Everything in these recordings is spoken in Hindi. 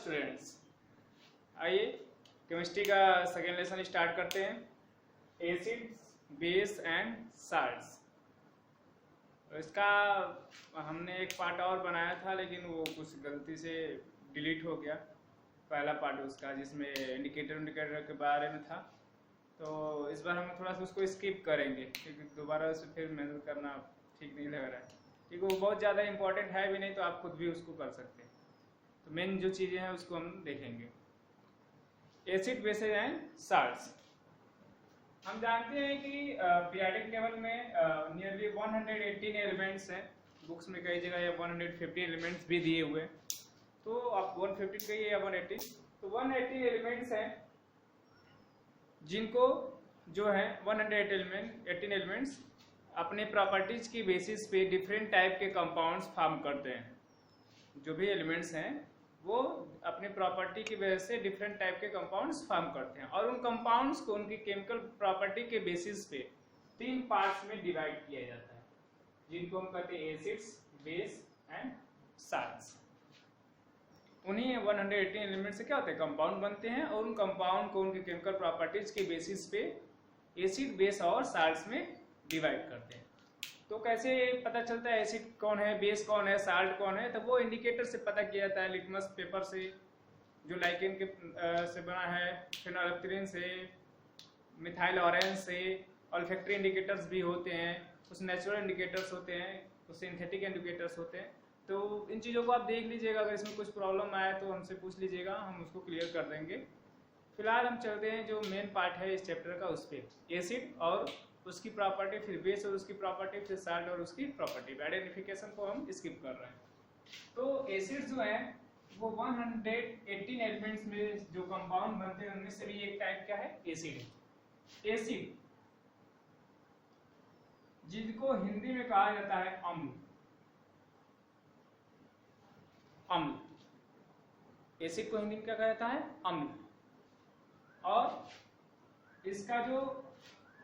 स्टूडेंट्स, आइए केमिस्ट्री का सेकेंड लेसन स्टार्ट करते हैं। Acids, base and salts. इसका हमने एक पार्ट और बनाया था लेकिन वो कुछ गलती से डिलीट हो गया, पहला पार्ट उसका, जिसमें इंडिकेटर के बारे में था। तो इस बार हम थोड़ा सा उसको स्किप करेंगे क्योंकि दोबारा उसे फिर मेहनत करना ठीक नहीं लग रहा है, क्योंकि वो बहुत ज़्यादा इंपॉर्टेंट है भी नहीं, तो आप खुद भी उसको कर सकते हैं। तो मेन जो चीज़ें हैं उसको हम देखेंगे। Acid, bases and salts. हम जानते हैं कि पीरियोडिक टेबल में नियरली 118 एलिमेंट्स हैं। बुक्स में कई जगह या 150 एलिमेंट्स भी दिए हुए, तो आप 150 कहिए या 180, तो 180 एलिमेंट्स हैं जिनको जो है 118 एलिमेंट्स अपने प्रॉपर्टीज की बेसिस पे डिफरेंट टाइप के कंपाउंड्स फॉर्म करते हैं। जो भी एलिमेंट्स हैं वो अपनी प्रॉपर्टी की वजह से डिफरेंट टाइप के कंपाउंड्स फॉर्म करते हैं, और उन कंपाउंड्स को उनकी केमिकल प्रॉपर्टी के बेसिस पे 3 पार्ट्स में डिवाइड किया जाता है, जिनको हम कहते हैं एसिड्स, बेस एंड साल्ट्स। उन्हीं 118 एलिमेंट से क्या होते हैं, कंपाउंड बनते हैं, और उन कंपाउंड को उनके केमिकल प्रॉपर्टीज के बेसिस पे एसिड, बेस और साल्ट्स में डिवाइड करते हैं। तो कैसे पता चलता है एसिड कौन है, बेस कौन है, साल्ट कौन है? तो वो इंडिकेटर से पता किया जाता है, लिटमस पेपर से, जो लाइकेन के से बना है, फेनोल्फथालीन से, मिथाइल ऑरेंज से। ऑल्फैक्टरी इंडिकेटर्स भी होते हैं, कुछ नेचुरल इंडिकेटर्स होते हैं, कुछ सिंथेटिक इंडिकेटर्स होते हैं। तो इन चीज़ों को आप देख लीजिएगा, अगर इसमें कुछ प्रॉब्लम आए तो हमसे पूछ लीजिएगा, हम उसको क्लियर कर देंगे। फिलहाल हम चलते हैं जो मेन पार्ट है इस चैप्टर का, उस पर, एसिड और उसकी प्रॉपर्टी, फिर बेस और उसकी प्रॉपर्टी, फिर साल्ट और उसकी प्रॉपर्टी। आइडेंटिफिकेशन को हम स्किप कर रहे हैं। तो एसिड जो है वो 118 एलिमेंट्स में जो कंपाउंड बनते हैं उनमें से भी एक टाइप क्या है, एसिड। एसिड जिसको हिंदी में कहा जाता है अम्ल। अम्ल, एसिड को हिंदी में क्या कहा जाता है, अम्ल। और इसका जो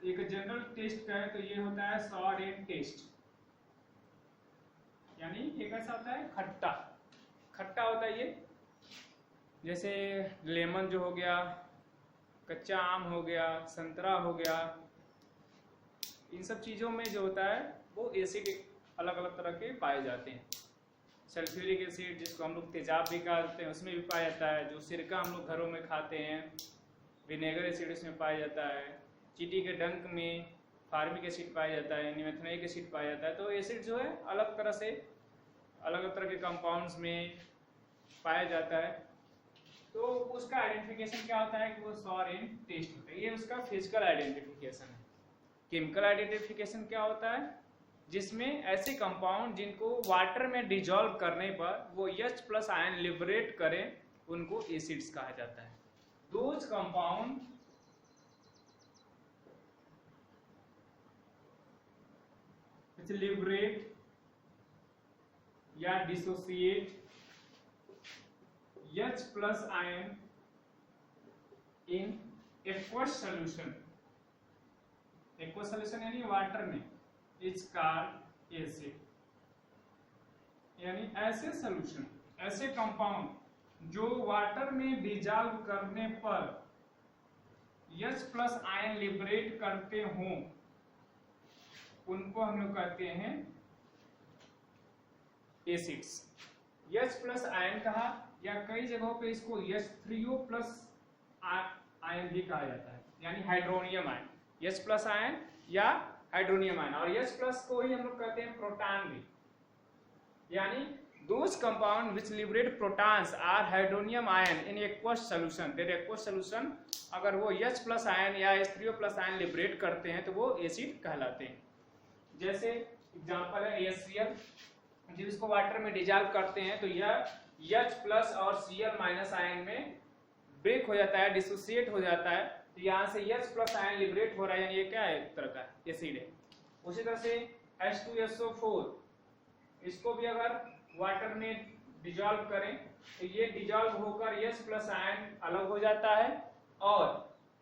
एक जनरल टेस्ट का है तो ये होता है सॉर एंड टेस्ट, यानी ये कैसा होता है, खट्टा खट्टा होता है ये। जैसे लेमन जो हो गया, कच्चा आम हो गया, संतरा हो गया, इन सब चीज़ों में जो होता है वो एसिड अलग अलग तरह के पाए जाते हैं। सल्फ्यूरिक एसिड, जिसको हम लोग तेजाब भी कहते हैं, उसमें भी पाया जाता है। जो सिरका हम लोग घरों में खाते हैं, विनेगर एसिड उसमें पाया जाता है। चींटी के डंक में फार्मिक एसिड पाया जाता है, निमेथेनिक एसिड पाया जाता है। तो एसिड जो है अलग तरह से अलग तरह के कंपाउंड्स में पाया जाता है। तो उसका आइडेंटिफिकेशन क्या होता है कि वो सॉर एंड टेस्ट होता है, ये उसका फिजिकल आइडेंटिफिकेशन है। केमिकल आइडेंटिफिकेशन क्या होता है, जिसमें ऐसे कंपाउंड जिनको वाटर में डिजॉल्व करने पर वो H+ आयन लिबरेट करें, उनको एसिड्स कहा जाता है। दोज कंपाउंड लिबरेट या dissociate H+ ion in aqueous solution. Aqueous solution यानी वाटर में, इज कॉल्ड एसिड। यानी ऐसे सॉल्यूशन, ऐसे कंपाउंड जो वाटर में डिजॉल्व करने पर H+ आयन लिबरेट करते हों, उनको हम लोग कहते हैं एसिड्स। H+ आयन कहा, या कई जगहों पे इसको H3O+ आयन भी कहा जाता है, यानी हाइड्रोनियम आयन। H+ आयन या हाइड्रोनियम आयन, और H+ को ही हम लोग कहते हैं प्रोटॉन भी, यानी those compound which liberate protons are hydronium ion in aqueous solution। their aqueous solution अगर वो H+ आयन या H3O+ आयन लिबरेट करते हैं तो वो एसिड कहलाते हैं। जैसे एग्जांपल है HCl, जब इसको वाटर में डिजॉल्व करते हैं तो यह H+ और Cl- आयन में ब्रेक हो जाता है, डिसोसिएट हो जाता है। तो यहाँ से H+ आयन लिबरेट हो रहा है, यानी ये क्या है, एक तरह का एसिड है। उसी तरह से H2SO4, इसको भी अगर वाटर में डिजॉल्व करें तो ये डिजॉल्व होकर H+ आयन अलग हो जाता है और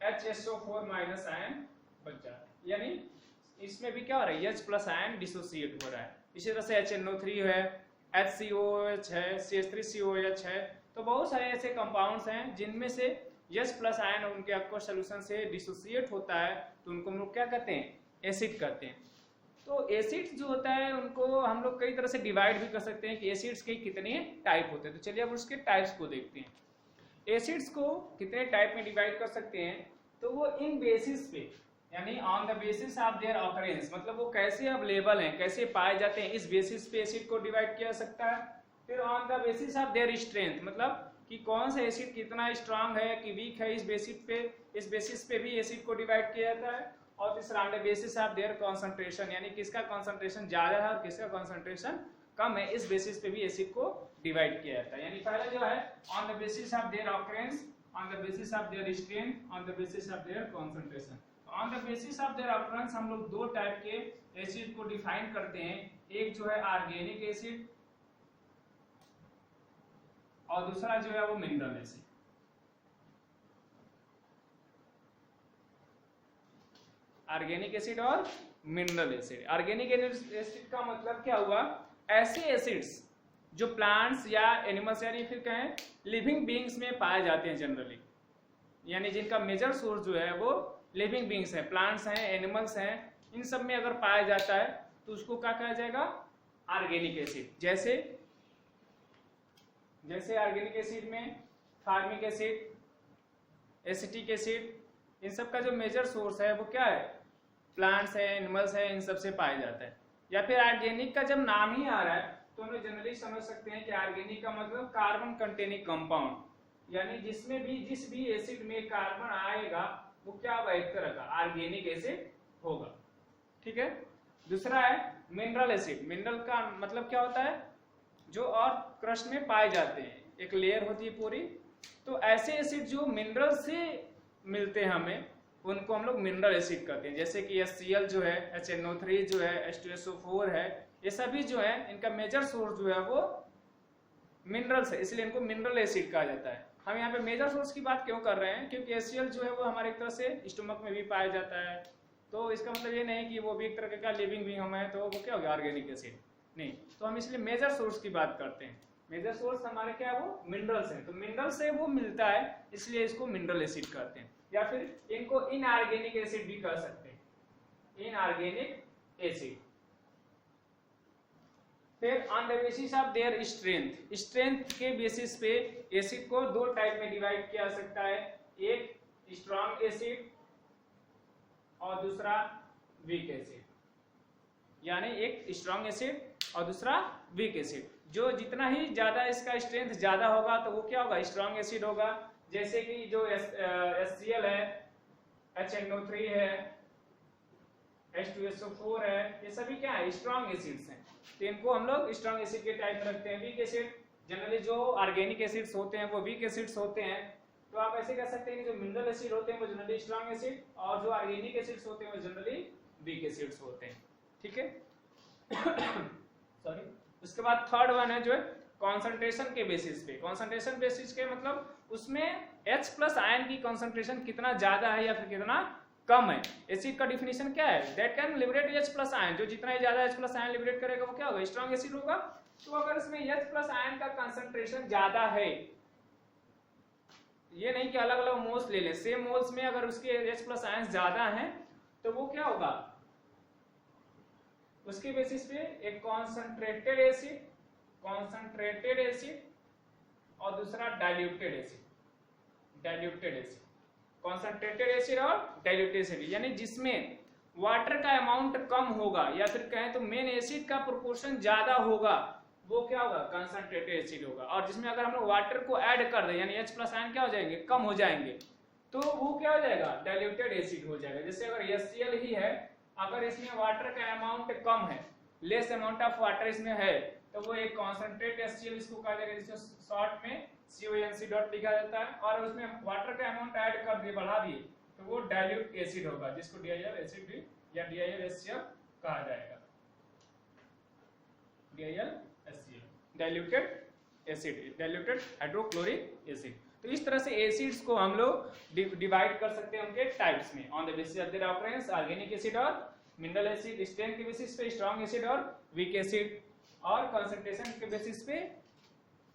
HSO4- आयन बच जाता है, यानी इसमें भी क्या हो रहा है, H+ आयन डिसोसिएट हो रहा है। इसी तरह से HNO3 है, HCOH है, CH3COH है। तो तो बहुत सारे ऐसे कंपाउंड्स हैं जिनमें से H प्लस आयन उनके एक्वस सोल्यूशन से डिसोसिएट होता है, तो उनको हम लोग क्या कहते हैं, एसिड कहते हैं। तो एसिड्स जो होता है उनको हम लोग कई तरह से डिवाइड भी कर सकते हैं कि एसिड्स के कितने टाइप होते हैं। तो चलिए अब उसके टाइप्स को देखते हैं। एसिड्स को कितने टाइप में डिवाइड कर सकते हैं, तो वो इन बेसिस पे, यानी on the basis of their occurrence, मतलब वो कैसे अवेलेबल हैं, कैसे पाए जाते हैं, इस बेसिस पे एसिड को डिवाइड किया जा सकता है। फिर on the basis of their strength, मतलब कि कौन सा एसिड कितना स्ट्रांग है कि वीक है, इस बेसिस पे भी एसिड को डिवाइड किया जाता है। और तीसरा on the basis of their concentration, यानी किसका कॉन्सेंट्रेशन ज्यादा है और किसका कॉन्सेंट्रेशन कम है, इस बेसिस पे भी एसिड को डिवाइड किया जाता है। यानी पहला जो है on the basis of their occurrence, on the basis of their strength, on the basis of their concentration. On the basis of their occurrence हम लोग दो टाइप के एसिड को डिफाइन करते हैं, एक जो है ऑर्गेनिक एसिड और दूसरा जो है वो मिनरल एसिड। ऑर्गेनिक एसिड और मिनरल एसिड। ऑर्गेनिक एसिड का मतलब क्या हुआ, ऐसे एसिड्स जो प्लांट्स या एनिमल्स यानी फिर कहें लिविंग बीइंग्स में पाए जाते हैं जनरली, यानी जिनका मेजर सोर्स जो है वो लिविंग बीइंग्स है, प्लांट्स हैं, एनिमल्स हैं, इन सब में अगर पाया जाता है तो उसको क्या कहा जाएगा, ऑर्गेनिक एसिड। जैसे ऑर्गेनिक एसिड में फार्मिक एसिड, एसिटिक एसिड, इन सब का जो मेजर सोर्स है वो क्या है, प्लांट्स है, एनिमल्स है, इन सब से पाया जाता है। या फिर ऑर्गेनिक का जब नाम ही आ रहा है तो हम लोग जनरली समझ सकते हैं कि ऑर्गेनिक का मतलब कार्बन कंटेनिंग कंपाउंड, यानी जिस भी एसिड में कार्बन आएगा वो क्या होगा, एक तरह का ऑर्गेनिक एसिड होगा। ठीक है। दूसरा है मिनरल एसिड। मिनरल का मतलब क्या होता है, जो और क्रस्ट में पाए जाते हैं, एक लेयर होती है पूरी। तो ऐसे एसिड जो मिनरल से मिलते हैं हमें, उनको हम लोग मिनरल एसिड कहते हैं। जैसे कि HCl जो है, HNO3 जो है, H2SO4 है, ये सभी जो है इनका मेजर सोर्स जो है वो मिनरल्स है, इसलिए इनको मिनरल एसिड कहा जाता है। हम यहाँ पे मेजर सोर्स की बात क्यों कर रहे हैं, क्योंकि HCl जो है वो हमारे एक तरह से स्टमक में भी पाया जाता है, तो इसका मतलब ये नहीं कि वो भी एक तरह का लिविंग बीइंग हम है तो वो क्या हो गया, ऑर्गेनिक एसिड नहीं। तो हम इसलिए मेजर सोर्स की बात करते हैं। मेजर सोर्स हमारे क्या है, वो मिनरल्स हैं, तो मिनरल से वो मिलता है इसलिए इसको मिनरल एसिड कहते हैं। या फिर इनको इनऑर्गेनिक एसिड भी कह सकते हैं, इनऑर्गेनिक एसिड। फिर on the basis of their strength, strength के बेसिस पे एसिड को दो टाइप में डिवाइड किया जा सकता है, एक स्ट्रॉन्ग एसिड और दूसरा वीक एसिड। यानी एक स्ट्रॉन्ग एसिड और दूसरा वीक एसिड। जो जितना ही ज्यादा इसका स्ट्रेंथ ज्यादा होगा तो वो क्या होगा, स्ट्रॉन्ग एसिड होगा। जैसे कि जो HCl है, HNO3 है, H2SO4 है, ये सभी क्या है, स्ट्रॉन्ग एसिड्स हैं, तो इनको हम लोग स्ट्रॉन्ग एसिड के टाइप में रखते हैं। वीक एसिड जनरली जो ऑर्गेनिक एसिड्स होते हैं वो वीक एसिड्स होते हैं, तो आप ऐसे कह सकते हैं कि जो मिनरल एसिड होते हैं वो जनरली स्ट्रॉन्ग एसिड और जो ऑर्गेनिक एसिड्स होते हैं वो जनरली वीक एसिड्स होते हैं। ठीक है। सॉरी। उसके बाद थर्ड वन है जो है कॉन्सेंट्रेशन के बेसिस पे। कॉन्सेंट्रेशन बेसिस के मतलब उसमें H प्लस आयन की कॉन्सेंट्रेशन कितना ज्यादा है या फिर कितना कम है। एसिड का डिफिनेशन क्या है, that can liberate H plus ion, जो जितना ही ज्यादा H प्लस आयन लिबरेट करेगा वो क्या होगा, स्ट्रॉन्ग एसिड होगा। तो अगर इसमें H प्लस आयन का कॉन्सेंट्रेशन ज्यादा है, ये नहीं कि अलग अलग मोल्स ले ले, सेम मोल्स में अगर उसके H प्लस आयन ज्यादा है तो वो क्या होगा, उसके बेसिस पे एक कॉन्सेंट्रेटेड एसिड और दूसरा डाइल्यूटेड एसिड। कॉन्सेंट्रेटेड एसिड और डाइल्यूटेड एसिड यानी जिसमें वाटर का अमाउंट कम होगा या फिर कहें तो मेन एसिड का प्रोपोर्शन ज्यादा होगा, वो क्या होगा, कंसंट्रेटेड एसिड होगा। और जिसमें अगर हम लोग वाटर को ऐड कर दें यानी H प्लस आयन क्या हो जाएंगे, कम हो जाएंगे, तो वो क्या हो जाएगा, डाइल्यूटेड एसिड हो जाएगा। जैसे अगर HCl ही है, अगर इसमें वाटर का अमाउंट कम है, लेस अमाउंट ऑफ वाटर इसमें है, तो वो एक कॉन्सेंट्रेट HCl इसको कहा जाएगा, जिसको शॉर्ट में CONC डॉट लिखा जाता है। और उसमें वाटर का अमाउंट ऐड कर दिए, बढ़ा दिए, तो वो डाइल्यूट एसिड होगा, जिसको DIL एसिड भी या DIL-HCl कहा जाएगा। DIL-HCl diluted acid, diluted hydrochloric acid. तो इस तरह से एसिड्स को हम लोग डिवाइड कर सकते हैं उनके टाइप्स में, on the basis of their occurrence, organic acid और मिनरल एसिड, स्ट्रेंथ के बेसिस पे स्ट्रॉन्ग एसिड और वीक एसिड, और कंसंट्रेशन के बेसिस पे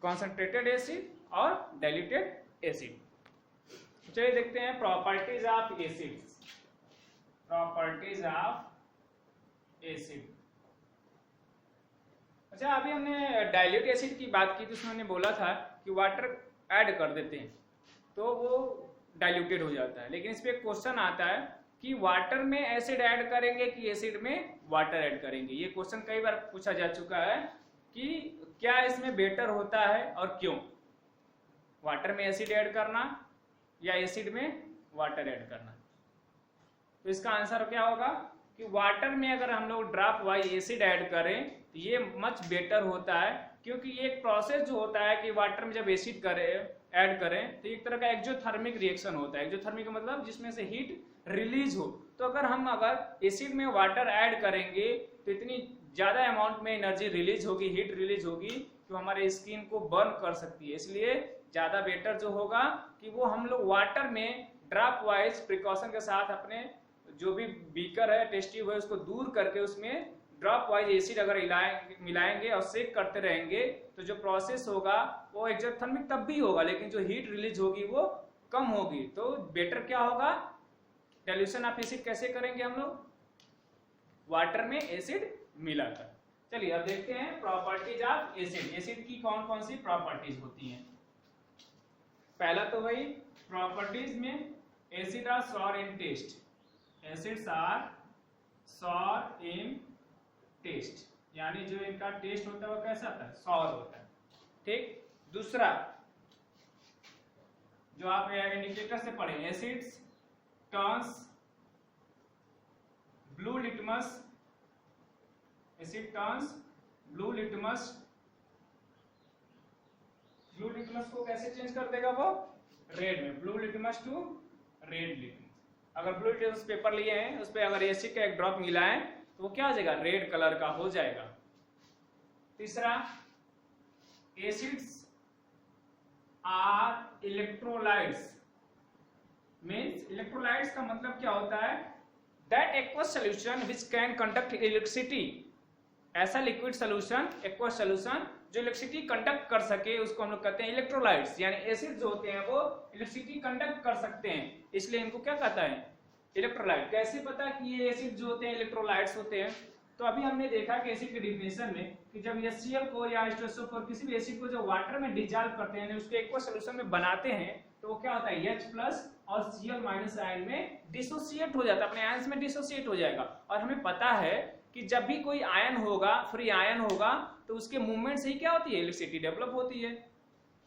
कॉन्सेंट्रेटेड एसिड और डाइल्यूटेड एसिड। चलिए देखते हैं properties of acids. Properties of acid. अच्छा, अभी हमने डाइल्यूट एसिड की बात की तो उसमें हमने बोला था कि वाटर ऐड कर देते हैं तो वो डाइल्यूटेड हो जाता है, लेकिन इस पे एक क्वेश्चन आता है कि वाटर में एसिड ऐड करेंगे कि एसिड में वाटर ऐड करेंगे। ये क्वेश्चन कई बार पूछा जा चुका है कि क्या इसमें बेटर होता है और क्यों, वाटर में एसिड ऐड करना या एसिड में वाटर ऐड करना। तो इसका आंसर क्या होगा कि वाटर में अगर हम लोग ड्रॉप वाइज एसिड ऐड करें तो ये मच बेटर होता है, क्योंकि ये एक प्रोसेस जो होता है कि वाटर में जब एसिड ऐड करें तो एक तरह का एक्सोथर्मिक रिएक्शन होता है। एक्सोथर्मिक का मतलब जिसमें से हीट रिलीज हो। तो अगर एसिड में वाटर ऐड करेंगे तो इतनी ज्यादा अमाउंट में एनर्जी रिलीज होगी, हीट रिलीज होगी कि हमारे स्किन को बर्न कर सकती है। इसलिए ज्यादा बेटर जो होगा कि वो हम लोग वाटर में ड्रॉप वाइज प्रिकॉशन के साथ अपने जो भी बीकर है, टेस्ट ट्यूब है, उसको दूर करके उसमें ड्रॉप वाइज एसिड अगर मिलाएंगे और सेक करते रहेंगे तो जो प्रोसेस होगा वो एक्सोथर्मिक तब भी होगा, लेकिन जो हीट रिलीज होगी वो कम होगी। तो बेटर क्या होगा, डाइल्यूशन ऑफ एसिड कैसे करेंगे हम लोग, वाटर में एसिड मिलाकर। चलिए अब देखते हैं प्रॉपर्टीज ऑफ एसिड। एसिड की कौन कौन सी प्रॉपर्टीज होती हैं। पहला तो वही प्रॉपर्टीज में acid are sour in taste. Acids are sour in taste, यानी जो इनका टेस्ट होता है वो कैसा होता है, सॉर होता है। ठीक। दूसरा जो आप इंडिकेटर से पढ़े, acids turns blue litmus, acid turns blue litmus. Blue litmus को कैसे चेंज कर देगा वो, रेड में, blue litmus to red litmus. अगर ब्लू लिटमस पेपर लिए हैं उस पर अगर एसिड का एक ड्रॉप मिलाएं तो वो क्या हो जाएगा, रेड कलर का हो जाएगा। तीसरा, acids are electrolytes. Means electrolytes का मतलब क्या होता है, that aqueous solution which can conduct electricity. ऐसा लिक्विड सॉल्यूशन, एक्वस सॉल्यूशन जो इलेक्ट्रिसिटी कंडक्ट कर सके उसको हम लोग कहते हैं इलेक्ट्रोलाइट्स। यानी एसिड जो होते हैं वो इलेक्ट्रिसिटी कंडक्ट कर सकते हैं, इसलिए इनको क्या कहता है, इलेक्ट्रोलाइट। कैसे पता कि ये एसिड जो होते हैं इलेक्ट्रोलाइट्स होते हैं, तो अभी हमने देखा कि एसिड के डिफिनेशन में कि जब HCl को या H2SO4 किसी भी एसिड को जो वाटर में डिसॉल्व करते हैं, उसको एक्वस सॉल्यूशन में बनाते हैं, तो वो क्या होता है, H+ और Cl- आयन में डिसोसिएट हो जाता है, अपने आयन्स में डिसोसिएट हो जाएगा। और हमें पता है कि जब भी कोई आयन होगा, फ्री आयन होगा, तो उसके मूवमेंट से ही क्या होती है, इलेक्ट्रिसिटी डेवलप होती है।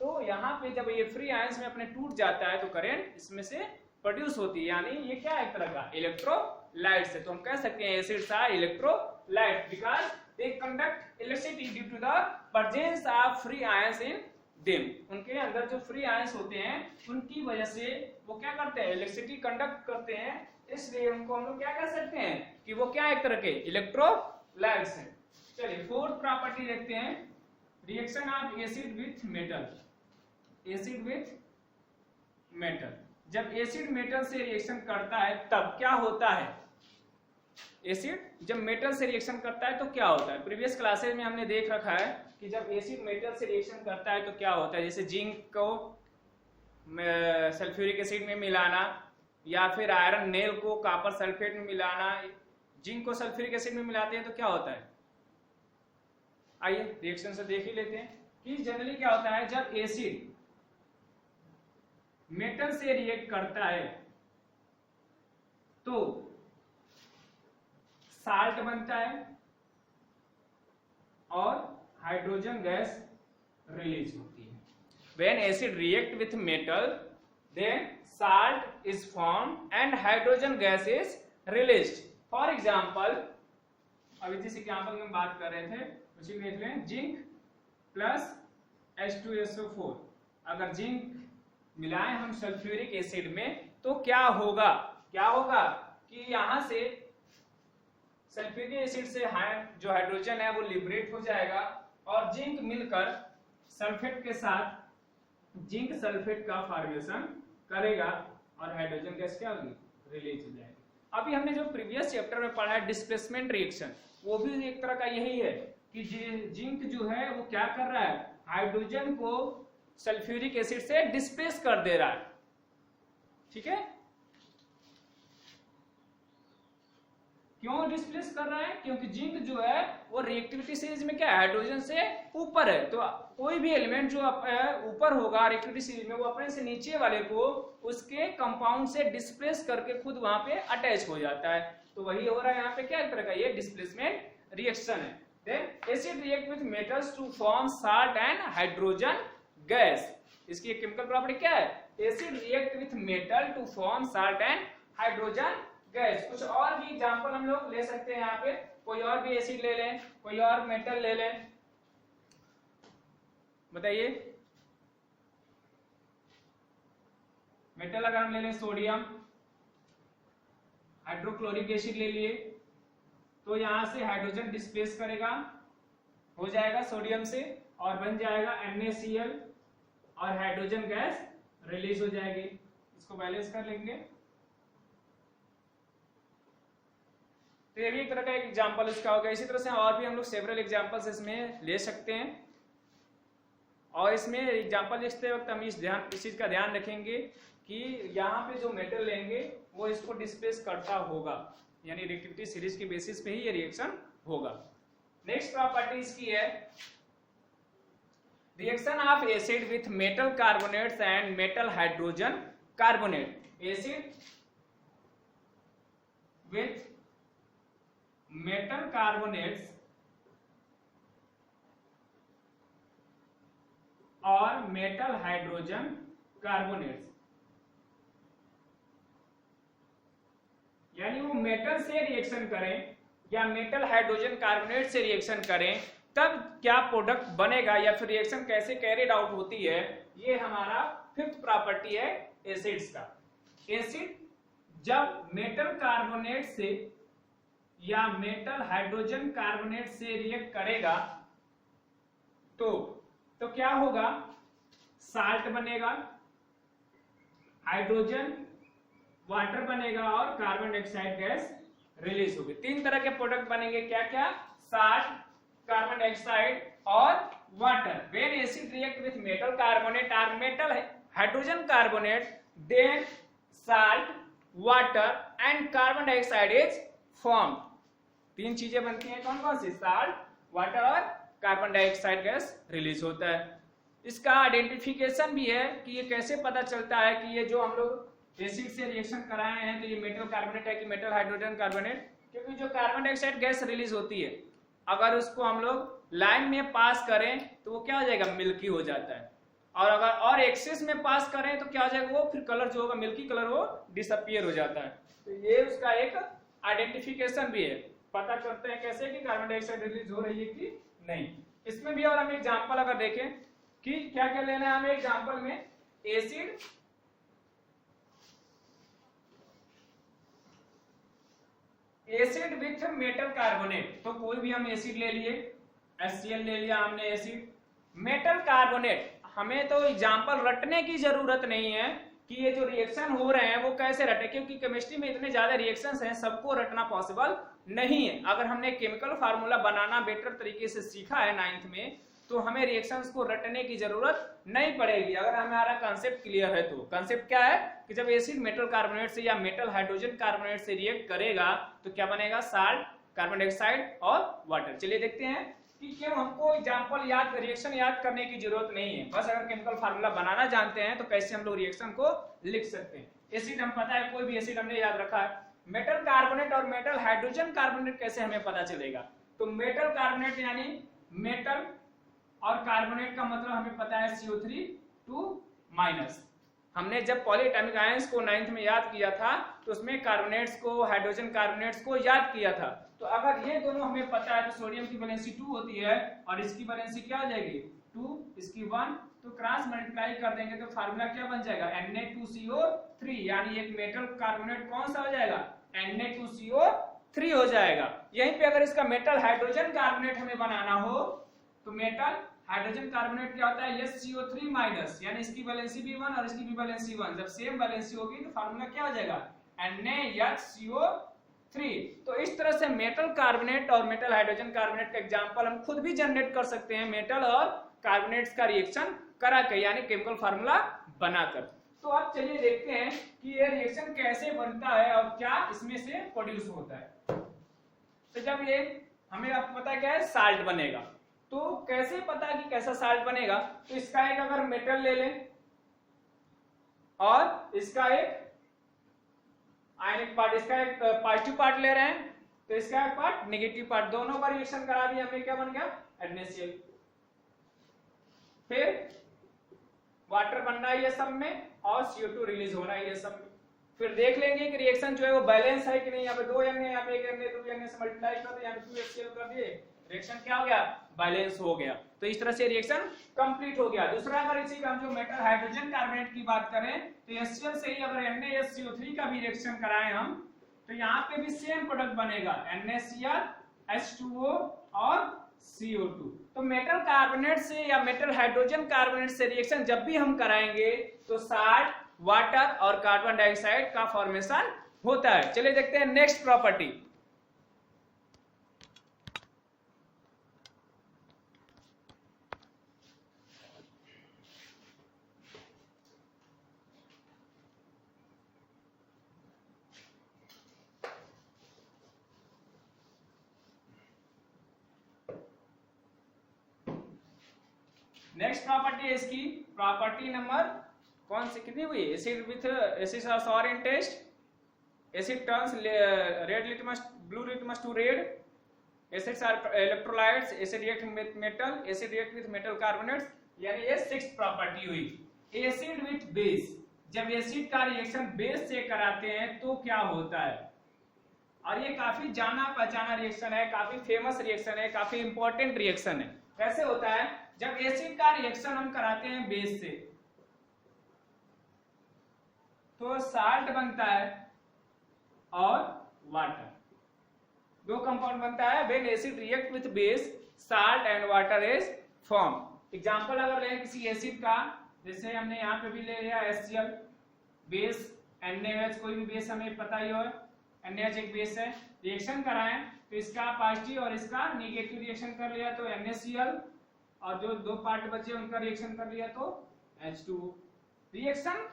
तो यहाँ पे जब ये फ्री आयन्स में अपने टूट जाता है तो करंट इसमें से प्रोड्यूस होती है, यानी ये क्या है, एक तरह का इलेक्ट्रोलाइट्स है। तो हम कह सकते हैं acids are electrolyte because they conduct electricity due to the presence of free ions in them. उनके अंदर जो फ्री आयंस होते हैं उनकी वजह से वो क्या करते हैं, इलेक्ट्रिसिटी कंडक्ट करते हैं, इसलिए उनको हम लोग क्या कह सकते हैं कि वो क्या एक तरह के इलेक्ट्रोलाइट्स हैं। चलिए फोर्थ प्रॉपर्टी देखते हैं, reaction of acid with metal. Acid with metal, जब एसिड मेटल से रिएक्शन करता है तब क्या होता है, एसिड जब मेटल से रिएक्शन करता है तो क्या होता है। प्रीवियस क्लासेस में हमने देख रखा है कि जब एसिड मेटल से रिएक्शन करता है तो क्या होता है, जैसे जिंक को सल्फ्यूरिक एसिड में मिलाना, या फिर आयरन नेल को कॉपर सल्फेट में मिलाना। जिंक को सल्फ्यूरिक एसिड में मिलाते हैं तो क्या होता है, आइए रिएक्शन से देख ही लेते हैं कि जनरली क्या होता है, जब एसिड मेटल से रिएक्ट करता है तो साल्ट बनता है और हाइड्रोजन गैस रिलीज होती है। When acid react with metal, then salt is formed and hydrogen gas is released. For example, अभी जिस एग्जाम्पल में बात कर रहे थे उसी देख लें, जिंक प्लस H2SO4। अगर जिंक मिलाएं हम सल्फ्यूरिक एसिड में तो क्या होगा, क्या होगा कि यहां से सल्फ्यूरिक एसिड से जो हाइड्रोजन है वो लिबरेट हो जाएगा और जिंक मिलकर सल्फेट के साथ जिंक सल्फेट का फॉर्मेशन करेगा और हाइड्रोजन गैस क्या होगी, रिलीज हो जाएगी। अभी हमने जो प्रीवियस चैप्टर में पढ़ा है डिस्प्लेसमेंट रिएक्शन, वो भी एक तरह का यही है कि जिंक जो है वो क्या कर रहा है, हाइड्रोजन को सल्फ्यूरिक एसिड से डिस्प्लेस कर दे रहा है। ठीक है, क्यों डिस्प्लेस कर रहा है? क्योंकि जिंक जो है वो रिएक्टिविटी सीरीज में क्या है, हाइड्रोजन से ऊपर है। तो कोई भी एलिमेंट जो ऊपर होगा रिएक्टिविटी सीरीज में, वो अपने से नीचे वाले को उसके कंपाउंड से डिस्प्लेस करके खुद वहां पे अटैच हो जाता है। तो वही हो रहा है यहाँ पे, क्या एक तरह का ये डिस्प्लेसमेंट रिएक्शन है। Then acid react with metals to form salt and hydrogen gas. इसकी केमिकल प्रॉपर्टी क्या है? Acid react with metal to form salt and hydrogen gas. कुछ और भी एग्जांपल हम लोग ले सकते हैं यहाँ पे, कोई और भी एसिड ले लें, कोई और मेटल ले लें, बताइए। मेटल अगर हम ले लें सोडियम, हाइड्रोक्लोरिक एसिड ले लिए, तो यहां से हाइड्रोजन डिस्प्लेस करेगा, हो जाएगा सोडियम से और बन जाएगा NaCl और हाइड्रोजन गैस रिलीज हो जाएगी। इसको बैलेंस कर लेंगे। तो ये भी एक तरह का एक एग्जांपल इसका होगा। इसी तरह से और भी हम लोग सेवरल एग्जांपल्स इसमें ले सकते हैं। और इसमें एग्जांपल लिखते वक्त हम इस चीज का ध्यान रखेंगे कि यहाँ पे जो मेटल लेंगे वो इसको डिस्प्लेस करता होगा, यानी रिएक्टिविटी सीरीज की बेसिस पे ही ये रिएक्शन होगा। नेक्स्ट प्रॉपर्टी इसकी है reaction of acid with metal carbonates and metal hydrogen carbonate. Acid with metal carbonates और मेटल हाइड्रोजन कार्बोनेट्स, यानी वो मेटल से रिएक्शन करें या मेटल हाइड्रोजन कार्बोनेट से रिएक्शन करें, तब क्या प्रोडक्ट बनेगा या फिर रिएक्शन कैसे कैरिड आउट होती है, ये हमारा फिफ्थ प्रॉपर्टी है एसिड्स का। एसिड जब मेटल कार्बोनेट से या मेटल हाइड्रोजन कार्बोनेट से रिएक्ट करेगा तो क्या होगा, साल्ट बनेगा, हाइड्रोजन वाटर बनेगा और कार्बन डाइऑक्साइड गैस रिलीज होगी। तीन तरह के प्रोडक्ट बनेंगे, क्या क्या, साल्ट, कार्बन डाइऑक्साइड और water. When acid react with metal carbonate और metal hydrogen carbonate, then salt, water and carbon dioxide is form. तीन चीजें बनती हैं, कौन कौन सी, साल्ट, वाटर और कार्बन डाइऑक्साइड गैस रिलीज होता है। इसका आइडेंटिफिकेशन भी है कि ये कैसे पता चलता है कि ये जो हम लोग एसिड से रिएक्शन कराए हैं तो ये मेटल कार्बोनेट है कि मेटल हाइड्रोजन कार्बोनेट, क्योंकि जो कार्बन डाइऑक्साइड गैस रिलीज होती है अगर उसको हम लोग लाइन में पास करें तो वो क्या हो जाएगा, मिल्की हो जाता है। और अगर और एक्सेस में पास करें तो क्या हो जाएगा, वो फिर कलर जो होगा मिल्की कलर वो डिसअपियर हो जाता है। तो ये उसका एक आइडेंटिफिकेशन भी है, पता करते हैं कैसे कि कार्बन डाइऑक्साइड रिलीज हो रही है कि नहीं। इसमें भी और हम एग्जांपल अगर देखें कि क्या क्या लेना है हमें एग्जांपल में, एसिड विथ मेटल कार्बोनेट, तो कोई भी हम एसिड ले लिए, HCl ले लिया हमने एसिड, मेटल कार्बोनेट। हमें तो एग्जांपल रटने की जरूरत नहीं है कि ये जो रिएक्शन हो रहे हैं वो कैसे रटे, क्योंकि केमिस्ट्री में इतने ज्यादा रिएक्शंस हैं, सबको रटना पॉसिबल नहीं है। अगर हमने केमिकल फार्मूला बनाना बेटर तरीके से सीखा है 9th में, तो हमें रिएक्शंस को रटने की जरूरत नहीं पड़ेगी अगर हमारा कंसेप्ट क्लियर है। तो कंसेप्ट क्या है कि जब एसिड मेटल कार्बोनेट से या मेटल हाइड्रोजन कार्बोनेट से रिएक्ट करेगा तो क्या बनेगा, साल्ट, कार्बन डाइऑक्साइड और वाटर। चलिए देखते हैं कि क्यों हमको एग्जांपल याद, रिएक्शन याद करने की जरूरत नहीं है, बस अगर केमिकल फार्मूला बनाना जानते हैं तो कैसे हम लोग रिएक्शन को लिख सकते हैं। एसिड हम पता है, कोई भी एसिड हमने याद रखा है। मेटल कार्बोनेट और मेटल हाइड्रोजन कार्बोनेट कैसे हमें पता चलेगा, तो मेटल कार्बोनेट यानी मेटल और कार्बोनेट का मतलब हमें पता है CO3 हमने जब पॉलीएटॉमिक आयंस को 9th में याद किया था तो उसमें कार्बोनेट्स को, हाइड्रोजन कार्बोनेट्स को याद किया था। तो अगर ये दोनों हमें पता है तो सोडियम की वैलेंसी 2 होती है और इसकी वैलेंसी क्या हो जाएगी 2, इसकी 1, तो क्रॉस मल्टीप्लाई कर देंगे तो फार्मूला क्या बन जाएगा, Na2CO3, यानी एक मेटल कार्बोनेट कौन सा हो जाएगा, Na2CO3 हो जाएगा। यहीं पे अगर इसका मेटल हाइड्रोजन कार्बोनेट हमें बनाना हो तो मेटल हाइड्रोजन कार्बोनेट क्या होता है, SCO3-, यानी इसकी वैलेंसी भी 1 और इसकी भी वैलेंसी 1, जब सेम वैलेंसी होगी तो फार्मूला क्या हो जाएगा, NaHCO3। तो इस तरह से मेटल कार्बोनेट और मेटल हाइड्रोजन कार्बोनेट का एग्जांपल हम खुद भी जनरेट कर सकते हैं, मेटल और कार्बोनेट्स का रिएक्शन करा के, यानी केमिकल फार्मूला बनाकर। तो अब चलिए देखते हैं कि ये रिएक्शन कैसे बनता है और क्या इसमें से प्रोड्यूस होता है। तो जब ये हमें आपको पता है क्या है, साल्ट बनेगा। तो कैसे पता कि कैसा साल्ट बनेगा? तो इसका एक अगर मेटल ले लें और इसका एक आयनिक पार्ट, इसका एक पॉजिटिव पार्ट ले रहे हैं, तो इसका एक पार्ट नेगेटिव पार्ट, दोनों का रिएक्शन करा दिया हमने, क्या बन गया? NaCl। फिर वाटर बनना है ये सब में और CO2 रिलीज होना है ये सब में। फिर देख लेंगे कि रिएक्शन जो है वो बैलेंस है कि नहीं। यहाँ पे 2 Na, यहाँ पे 1 Na, 2 Na से मल्टीप्लाई कर दिए, यहाँ पे 2HCl कर दिए, रिएक्शन क्या हो गया? बैलेंस हो गया। तो इस तरह से रिएक्शन कंप्लीट हो गया। दूसरा, अगर इसी का हम जो मेटल हाइड्रोजन कार्बोनेट की बात करें तो HCl से ही अगर NaSCO3 का भी रिएक्शन कराएं हम, तो यहाँ पे भी सेम प्रोडक्ट बनेगा, NaCl, H2O और CO2। तो मेटल कार्बोनेट से या मेटल हाइड्रोजन कार्बोनेट से रिएक्शन जब भी हम कराएंगे तो साल्ट, वाटर और कार्बन डाइऑक्साइड का फॉर्मेशन होता है। चलिए देखते हैं नेक्स्ट प्रॉपर्टी। नेक्स्ट प्रॉपर्टी है इसकी, प्रॉपर्टी नंबर कौन सी कितनी हुई? Acid with acid are sour in taste, acid turns red litmus blue litmus to red, acids are electrolytes, acid react with metal, acid react with metal carbonates, यानी ये 6th प्रॉपर्टी हुई। एसिड विथ बेस, जब एसिड का रिएक्शन बेस से कराते हैं तो क्या होता है? और ये काफी जाना पहचाना रिएक्शन है, काफी फेमस रिएक्शन है, काफी इंपॉर्टेंट रिएक्शन है। कैसे होता है? जब एसिड का रिएक्शन हम कराते हैं बेस से तो साल्ट बनता है और वाटर, 2 कंपाउंड बनता है। When acid react with base salt and water is form. Example अगर लें किसी एसिड का, जैसे हमने यहाँ पे भी ले लिया HCl, बेस NaOH, कोई भी बेस हमें पता ही हो, NaOH एक बेस है, रिएक्शन कराएं तो इसका पॉजिटिव और इसका नेगेटिव रिएक्शन कर लिया तो NaCl, और जो 2 पार्ट बचे उनका रिएक्शन कर लिया तो H2O। रिएक्शन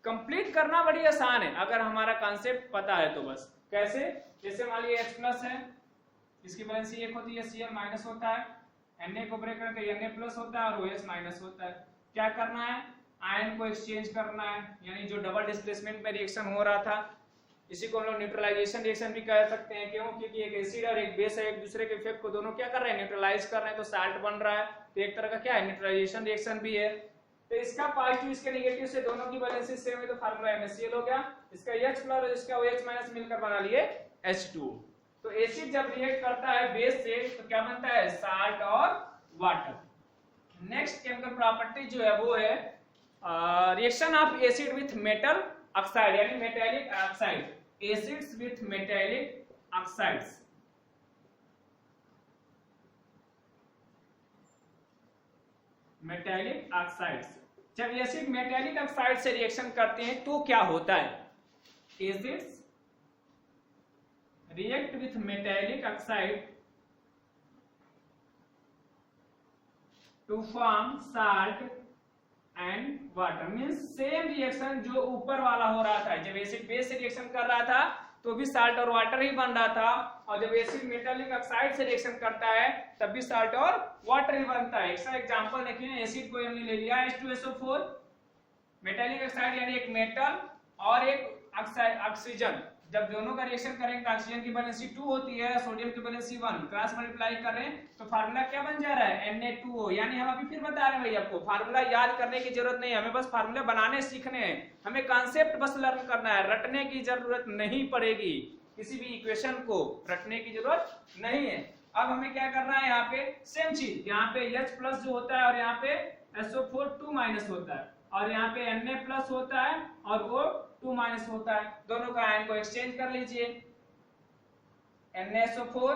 कंप्लीट करना बड़ी आसान है अगर हमारा कॉन्सेप्ट पता है तो बस। कैसे? जैसे मान लीजिए H+ है, इसकी वैलेंसी 1 होती है, Cl माइनस होता है, Na को ब्रेक करके Na+ होता है और OH माइनस होता है। क्या करना है? आयन को एक्सचेंज करना है, यानी जो डबल डिस्प्लेसमेंट में रिएक्शन हो रहा था, इसी को हम लोग न्यूट्रलाइजेशन रिएक्शन भी कह सकते हैं। क्यों? क्योंकि एक एसिड और एक बेस है, एक दूसरे के इफेक्ट को दोनों क्या कर रहे हैं? न्यूट्रलाइज कर रहे हैं, तो साल्ट बन रहा है। तो एक तरह का क्या है? न्यूट्रलाइजेशन रिएक्शन भी है। तो इसका पॉजिटिव इसके नेगेटिव से दोनों की वैलेंसी सेम है तो फार्मूला NaCl हो गया। इसका H+ और इसका OH- मिलकर बना लिए H2O। तो एसिड जब रिएक्ट करता है बेस से तो क्या बनता है? साल्ट और वाटर। नेक्स्ट केमिकल प्रॉपर्टी जो है वो है reaction of acid with metal oxide, यानी metallic oxide, acids with metallic oxides. Metallic oxides, जब एसिड मेटेलिक ऑक्साइड से रिएक्शन करते हैं तो क्या होता है? Acids react with metallic oxide to form salt and water. Means same reaction जो ऊपर वाला हो रहा था, जब एसिड बेस से रिएक्शन कर रहा था तो भी साल्ट और वाटर ही बन रहा था, और जब एसिड मेटालिक ऑक्साइड से रिएक्शन करता है तब भी साल्ट और वाटर ही बनता है। इसका एग्जांपल देखिए, एसिड को हमने ले लिया H2SO4, मेटालिक ऑक्साइड यानी एक मेटल और एक ऑक्सीजन, जब दोनों का रिएक्शन करेंगे तो ऑक्सीजन की वैलेंसी 2 होती है, सोडियम की वैलेंसी 1, क्रॉस मल्टीप्लाई कर रहे हैं तो फार्मूला क्या बन जा रहा है? Na2O। यानी हम अभी फिर बता रहे हैं भाई, आपको फार्मूला याद करने की जरूरत नहीं है, हमें बस फार्मूला बनाने सीखने हैं, हमें कॉन्सेप्ट बस लर्न करना है, रटने की जरूरत नहीं पड़ेगी, किसी भी इक्वेशन को रटने की जरूरत नहीं है। अब हमें क्या करना है? यहाँ पे सेम चीज, यहाँ पे H+ जो होता है और यहाँ पे SO4 2- होता है, और यहाँ पे Na+ होता है और वो 2- होता है, दोनों का आयन को एक्सचेंज कर लीजिए। NaSO4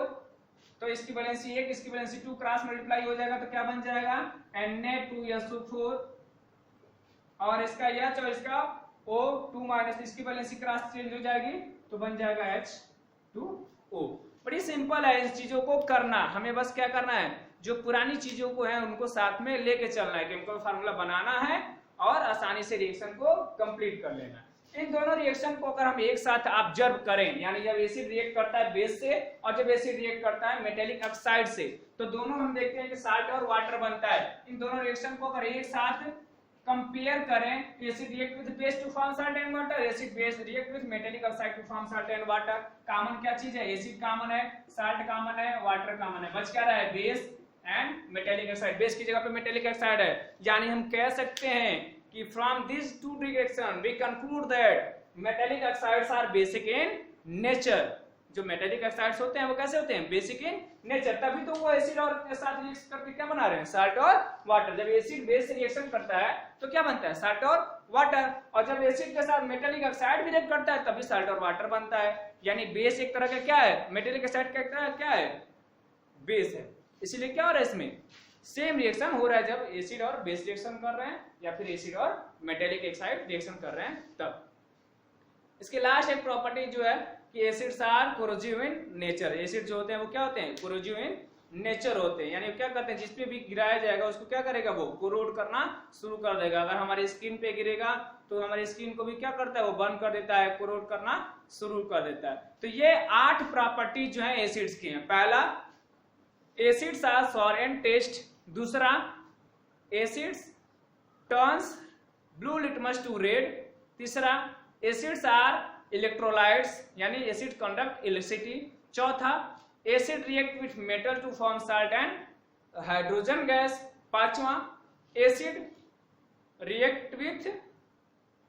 तो इसकी वैलेंसी 1, इसकी वैलेंसी 2, क्रॉस मल्टीप्लाई हो जाएगा तो क्या बन जाएगा? Na2SO4, और इसका H और इसका O 2- इसकी वैलेंसी क्रॉस चेंज हो जाएगी तो बन जाएगा H2O। बड़ी सिंपल है इस चीजों को करना, हमें बस क्या करना है? जो पुरानी चीजों को है उनको साथ में लेके चलना है, केमिकल फार्मूला बनाना है और आसानी से रिएक्शन को कंप्लीट कर लेना है। इन दोनों रिएक्शन को अगर हम एक साथ ऑब्जर्व करें, यानी जब एसिड रिएक्ट करता है बेस से और जब एसिड रिएक्ट करता है मेटेलिक ऑक्साइड से, तो दोनों हम देखते हैं कि साल्ट और वाटर बनता है। इन दोनों रिएक्शन को अगर एक साथ कंपेयर करें, acid react with base to form salt and water, acid base react with metallic oxide to form salt and water. Common क्या चीज है? एसिड कॉमन है, साल्ट कॉमन है, वाटर कॉमन है, बच क्या रहा है? Base and metallic oxide. Base की जगह पे मेटेलिक ऑक्साइड है, यानी हम कह सकते हैं कि from this two reaction we conclude that metallic oxides are basic in nature. जो मेटेलिक ऑक्साइड्स होते हैं वो कैसे होते हैं? Basic in nature. तभी तो वो एसिड और के साथ रिएक्ट करके क्या बना रहे हैं? साल्ट और वाटर। जब एसिड बेस से रिएक्शन करता है तो क्या बनता है? साल्ट और वाटर। और जब एसिड के साथ मेटेलिक ऑक्साइड भी रिएक्ट करता है तभी साल्ट और वाटर बनता है। यानी बेस एक तरह का क्या है? मेटेलिक ऑक्साइड का क्या है? बेस है। इसीलिए क्या हो रहा है इसमें? सेम रिएक्शन हो रहा है जब एसिड और बेस रिएक्शन कर रहे हैं या फिर एसिड और मेटेलिक ऑक्साइड रिएक्शन कर रहे हैं तब। इसके लास्ट एक प्रॉपर्टी जो है कि acids are corrosive in nature. Acid जो होते हैं वो क्या होते हैं? कोरोजिव इन नेचर होते हैं, यानी क्या करते हैं? जिस पे भी गिराया जाएगा उसको क्या करेगा? वो कोरोड करना शुरू कर देगा। अगर हमारी स्किन पे गिरेगा तो हमारी स्किन को भी क्या करता है? वो बर्न कर देता है, कोरोड करना शुरू कर देता है। तो ये 8 प्रॉपर्टी जो है एसिड्स की हैं। पहला, acids are sour and taste. दूसरा, acids turns blue litmus to red. तीसरा, एसिड्स आर इलेक्ट्रोलाइट्स, यानी एसिड कंडक्ट इलेक्ट्रिसिटी। चौथा, acid react with metal to form salt and hydrogen gas. पांचवा, acid react with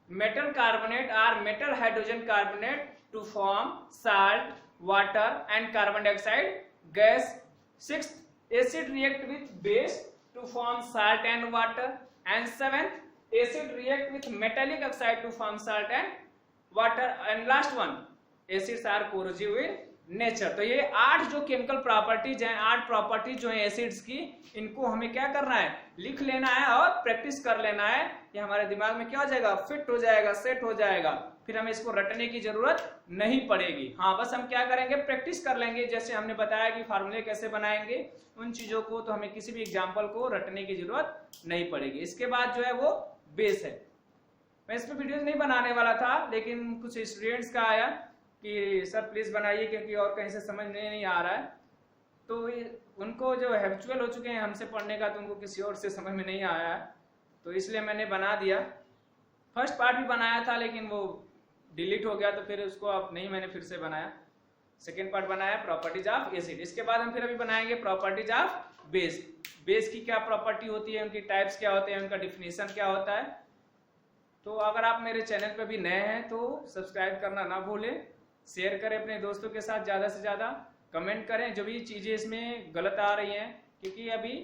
metal carbonate और metal hydrogen carbonate to form salt, water and carbon dioxide gas. Sixth, acid react with base to form salt and water. And seventh, acid react with metallic oxide to form salt and water. And last one, acids are corrosive in nature. तो ये 8 जो केमिकल प्रॉपर्टीज हैं, 8 प्रॉपर्टीज जो हैं एसिड्स की, इनको हमें क्या करना है? लिख लेना है और प्रैक्टिस कर लेना है। ये हमारे दिमाग में क्या हो जाएगा? फिट हो जाएगा, सेट हो जाएगा। फिर हमें इसको रटने की जरूरत नहीं पड़ेगी। हाँ, बस हम क्या करेंगे? प्रैक्टिस कर लेंगे। जैसे हमने बताया कि फार्मूले कैसे बनाएंगे, उन चीजों को तो हमें किसी भी एग्जाम्पल को रटने की जरूरत नहीं पड़ेगी। इसके बाद जो है वो बेस है। मैं इस पर वीडियोज नहीं बनाने वाला था, लेकिन कुछ स्टूडेंट्स का आया कि सर प्लीज बनाइए क्योंकि और कहीं से समझ में नहीं आ रहा है। तो उनको जो हैबिचुअल हो चुके हैं हमसे पढ़ने का, तो उनको किसी और से समझ में नहीं आया है, तो इसलिए मैंने बना दिया। फर्स्ट पार्ट भी बनाया था लेकिन वो डिलीट हो गया, तो फिर उसको अब नहीं मैंने फिर से बनाया। सेकेंड पार्ट बनाया प्रॉपर्टीज ऑफ एसिड। इसके बाद हम फिर अभी बनाएंगे प्रॉपर्टीज ऑफ बेस। बेस की क्या प्रॉपर्टी होती है, उनकी टाइप्स क्या होते हैं, उनका डिफिनेशन क्या होता है। तो अगर आप मेरे चैनल पे भी नए हैं तो सब्सक्राइब करना ना भूलें, शेयर करें अपने दोस्तों के साथ, ज़्यादा से ज़्यादा कमेंट करें जो भी चीज़ें इसमें गलत आ रही हैं, क्योंकि अभी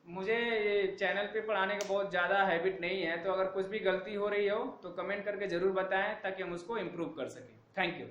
मुझे ये चैनल पे पढ़ाने का बहुत ज़्यादा हैबिट नहीं है। तो अगर कुछ भी गलती हो रही हो तो कमेंट करके ज़रूर बताएं ताकि हम उसको इम्प्रूव कर सकें। Thank you.